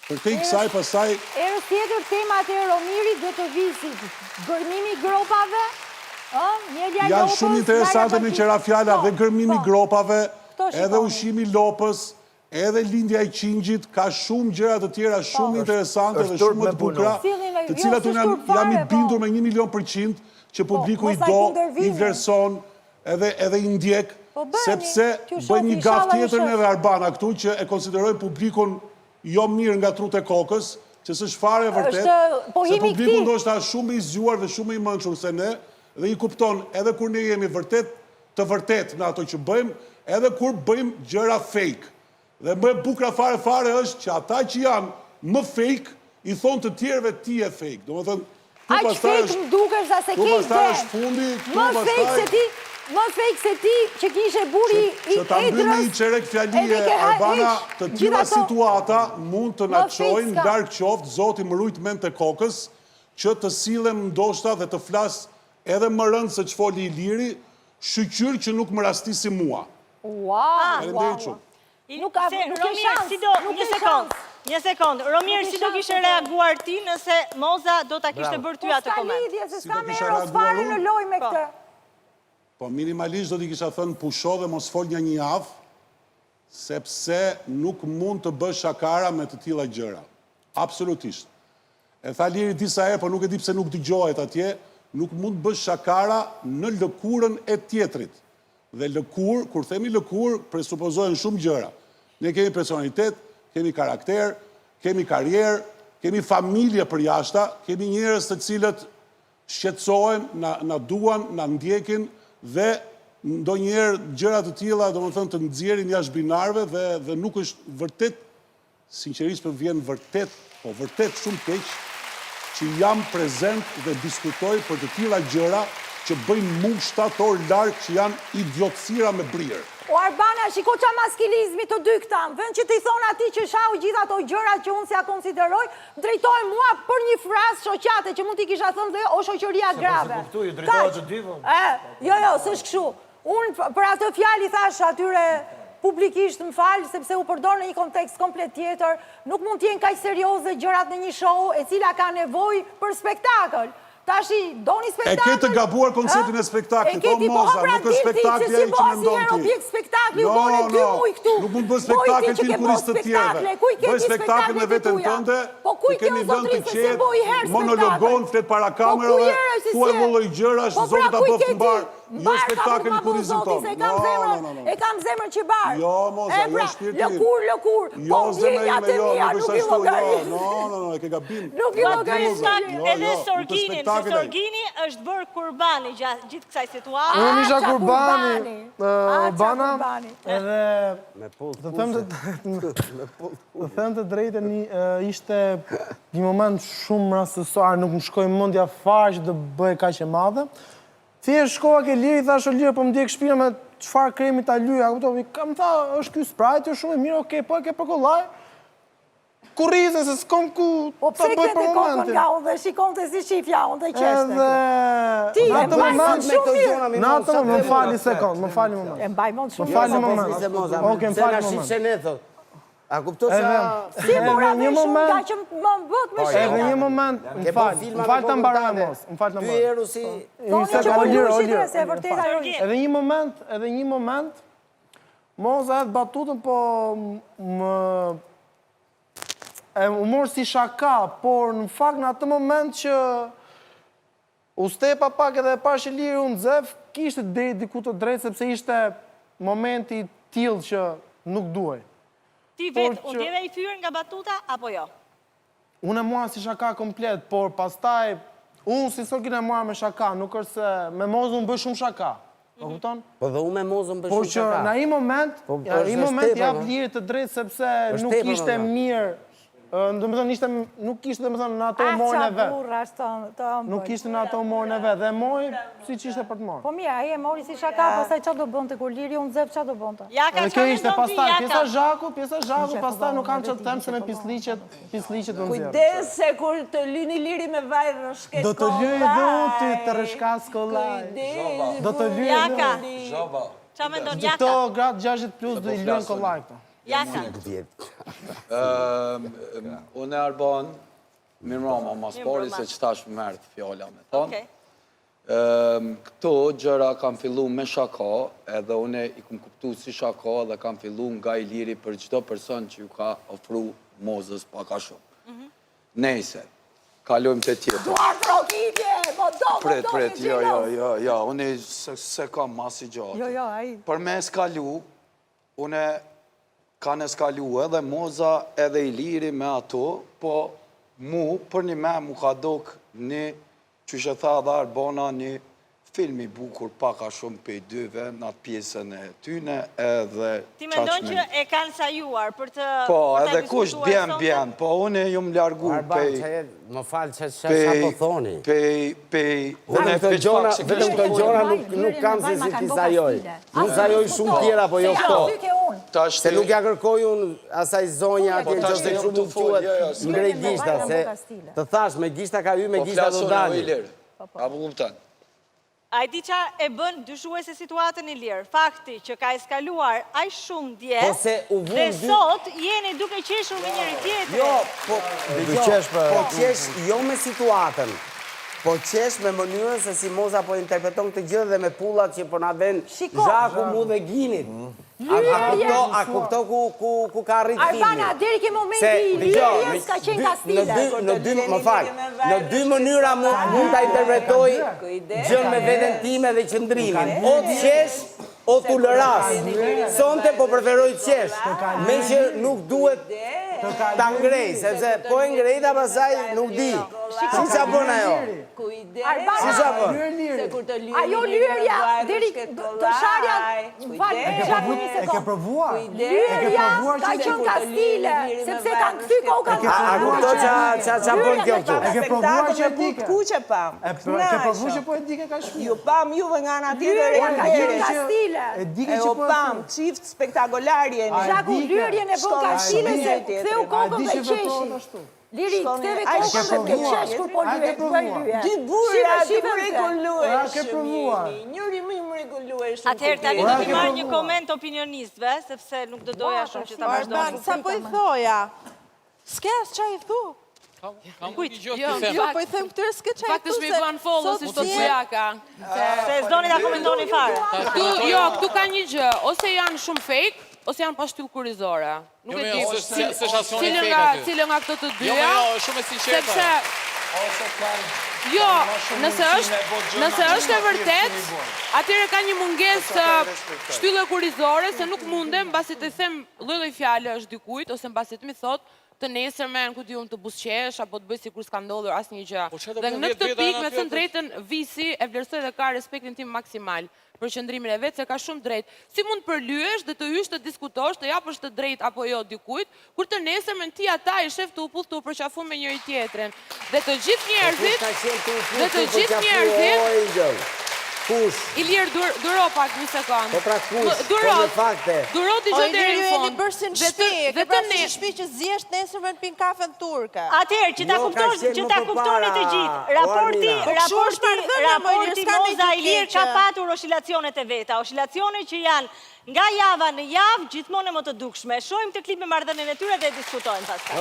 Për këj kësaj pasaj... Erës tjetër temat e Romirit do të visit gërmimi gropave, janë shumë interesante me qëra fjalla dhe gërmimi gropave, edhe ushimi lopës, edhe lindja i qingjit, ka shumë gjëra të tjera shumë interesante dhe shumë më të bukura, të cilat unë jam i bindur me 1.000.000% që publiku i do, i vlerëson, edhe i ndjek, sepse bëjmë një gaf tjetër në dhe Arbana këtu që e konsiderojnë publikun jo mirë nga trut e kokës, që së shfare e vërtet, se publiku ndoshta shumë i zgjuar dhe shumë i mëndshur se ne, dhe i kupton edhe kur ne jemi vërtet të vërtet në ato që bëjmë, edhe kur bëjmë gjëra fake. Dhe më bukra fare është që ata që janë më fake, i thonë të tjerëve ti e fake. Do më thënë, aq fake më duke sa se ke më fake se ti që kishe buri i që ta mbyllë i qerek fjalie Arbana të tilla situata mund të na çojnë larg qoftë zoti më rujt mend të kokës që të sillem ndoshta dhe të flas edhe më rënd se ç'foli Iliri, shqyr që nuk më rastisi mua. Wow. Nuk ka shans. Një sekond. Romir, si do kishe reaguar ti nëse Moza do ta kishte bërë ty atë koment? Po s'ka lidhje, se s'ka me Erosfare në lojë me këtë. Po minimalisht do t'i kisha thënë pusho dhe mos fol një javë, sepse nuk mund të bësh shakara me të tilla gjëra. Absolutisht. E tha Liri disa herë, po nuk e di pse nuk dëgjohet atje, nuk mund të bësh shakara në lëkurën e tjetrit. Dhe lëkur, kur themi lëkur, presupozohen shumë gjëra. Ne kemi personalitet, kemi karakter, kemi karrierë, kemi familje për jashta, kemi njerëz të cilët shqetësohen, na duan, na ndjekin, dhe ndonjëherë gjëra të tilla, domethënë të nxjerrin jashtë binarëve dhe nuk është vërtet, sinqerisht po vjen vërtet shumë keq që jam prezent dhe diskutoj për të tilla gjëra që bëjnë mu shtator larg që janë idiotësira me brirë. O Arbana, shiko qa maskilizmi të dy këta, vend që t'i thonë ati që shau gjitha ato gjëra që unë s'ja konsideroj, drejtoj mua për një frasë shoqate që mund t'i kisha thënë dhe o shoqëria grave. Se po ju drejtojë të divo? Jo, s'është kështu. Unë për atë fjalë i thash atyre publikisht më falë, sepse u përdor në një kontekst komplet tjetër, nuk mund t'jenë kaq serioze gjërat në një show e cila ka nevojë për spektakël. Tashi, doni spektakl? E ke të gabuar konceptin e spektaklit, o Moza, nuk është spektakli ai që mendon ti. Objekt spektakli, u bone 2 muj këtu. Nuk mund bëj spektakl ti kurist të tjerëve. Bëj spektakl me veten tënde, ti kemi vënë të qetë, monologon, flet para kamerave, thua lloj gjërash, zoti ta bëf mbar. Jo spektakl në kurizin tonë. E kam zemrën që barë. Jo, Moza, jo shpirtin. Lëkur. Jo, zemrën ime, jo, nuk është ashtu, jo, e ke gabim. Nuk i logaris. Edhe Sorginin, se Sorgini është bërë kurbani gjithë kësaj situatë. Unë isha kurbani, Bana, edhe të them të drejtën ishte një moment shumë rastësor, nuk më shkoi mendja fare që të bëj kaq e madhe. Thjesht shkova ke Liri, thash o Liri, po më ndjek shpina me çfarë kremi ta lyja, kuptoj, kam tha, është ky Sprite, është shumë i mirë, okay, po e ke për kollaj. Kurrizën se s'kom ku ta bëj për momentin. Nga unë dhe shikonte si shifja, unë dhe qeshte. Ti, e mbaj mend shumë mirë. Në atë më fali sekond, më fali moment. E mbaj mend shumë mirë. Më fali moment. Okej, më fali moment. A kupto se... Si mora dhe shumë nga që më bët me shumë. Edhe një moment, më falë të mbaroj mos. Më falë të mbaroj. Ty eru si... Edhe një moment, Moza edhe batutën, po u morë si shaka, por në fakt në atë moment që u stepa pak edhe pash Liri unë zef, kishte diku të drejtë, sepse ishte momenti tillë që nuk duaj. Ti vetë, u djeve i fyrë nga batuta, apo jo? Unë e mua si shaka komplet, por pastaj, unë si Sorgin e mua me shaka, nuk është se me Mozën bëj shumë shaka. Po kupton? Po dhe unë me Mozën bëj shumë shaka. Por që në i moment jap Liri të drejtë, sepse nuk ishte mirë. Nuk ishte në ato humorën e vetë. Nuk ishte në ato humorën e vetë. Dhe moj, si që ishte për të morë. Po mirë, aje mori si shaka, pastaj qa do bënte kur Liri, unë zep qa do bënte. Jaka, qa me ndonë ti, Jaka? Pjesa zhaku, pastaj nuk kam që të temë se me pisliqet të nëzirë. Kujdes se kur të lyni Liri me vaj rëshket kollaj. Do të lyni dhe ty të rëshkas kollaj. Do të lyni dhe Jaka, qa me ndonë Jaka? Këto gratë 60+ do i lyni kollaj këto. Jaka. Unë e Arban, mirëmbrëma, mas pari se që tash më merët fjalla me thonë. Këto gjëra kam fillu me shaka, edhe une i kum kuptu si shaka dhe kam fillu nga i liri për çdo person që ju ka ofru mozës paka shumë. Nejse, kalojmë të tjetër. Duart rokitje, Pret, jo, une se kam masi gjatë. Jo, ai. Për me eskalu, une kanë eskalu edhe moza edhe i liri me ato, po mu, për një me, mu ka dok një, që shë tha dhe Arbona, një filmi bukur paka shumë për i dyve, në atë pjesën e tyne, edhe... Ti mendon që e kanë sajuar për të... Po, edhe kush bjen, po unë ju më largu Arban, më falë që sa po thoni. Vetëm të gjona nuk kam se si ti sajoj. Nuk sajoj shumë tjera, po jo këto. Se nuk ja kërkoj unë asaj zonja, atje që se shumë nuk quet ngrej gishta, se të thash, me gishta ka hy, me gishta do dali. Apo kuptan. A i di qa e bën dyshuese situatën i lirë, fakti që ka eskaluar aq shumë dje, dhe sot jeni duke qeshur me njëri tjetrin. Jo, po qesh jo me situatën, po qesh me mënyrën se si moza po interpreton këtë gjë dhe me pullat që po na ven Zhaku, mu dhe Ginit. A kupto ku ka rritë filmi? Arbana, deri ke momenti i lirjes ka qenë Kastile. Më falë, në dy mënyra mund të interpretoj gjën me veten time dhe qëndrimin. O të qesh, o të lëras. Sonte po preferoj të qesh, me që nuk duhet ta ngrej, sepse po e ngrejta pasaj nuk di. Si qa bën ajo? Si qa bën? Ajo lyrja, deri të sharja, E ke provuar? lyrja ka qenë Kastile, sepse kanë kthy kokën. A kupto qa bën kjo këtu? E ke provuar që e dike? Kuqe pam. E ke provuar që po e dike ka shmi? Ju pam juve nga ana tjetër e Lyrja ka qenë Alberit. Kastile. E dike E që o po pam, qift spektakolar jeni. Zhaku, lyrjen e bën Kastile se ktheu kokën dhe di që vëtohet qeshi. ashtu. Liri, ktheve Ai kokën dhe ke qesh kur po lyhet. Dy burra të A ke mrekullueshëm provuar? jeni. Njëri më i mrekullueshëm. Atëherë tani do t'i marrë një koment opinionistëve, sepse nuk do doja shumë që ta vazhdojmë. Sa po i thoja? S'kes qa i thu? Jo, po i them këtyre s'ke qa i thu. Faktish me i bën follow si shto Bujaka. Se s'doni ta komentoni fare. Këtu ka një gjë, ose janë shumë fake, ose janë pa shtyllë kurizore. Nuk e di cilën nga këto të dyja. Shumë e sinqertë. Sepse jo, nëse është e vërtet, atëherë ka një mungesë shtyllë kurizore se nuk mundem mbasi të them lloj fjalë është dikujt ose mbasi të më thotë të nesërmen, ku diun të busqesh, apo të bëj sikur s'ka ndodhur asnjë gjë. Dhe në këtë pikë, me thënë drejtën, Visi e vlerësoj dhe ka respektin tim maksimal për qëndrimin e vetë, se ka shumë drejt. Si mund përlyesh dhe të hysh të diskutosh, të japësh të drejt apo jo dikujt, kur të nesërmen ti ata i shef të upull të u përqafun me njëri tjetrin. Dhe të gjithë njerëzit, Ilir, duro pak një sekund. Po pra kush, po në fakte. Duro t'i gjë deri në fund. E bërsin shpi, e bërsin shpi që zjesht nesërme në pin kafe në turke. Atëherë, që ta kuptoni të gjithë, raporti Moza Ilir ka patur oscilacionet e veta, oscilacione që janë nga java në javë, gjithmonë e më të dukshme. Shohim të klip me marrëdhënien e tyre dhe diskutojmë pastaj.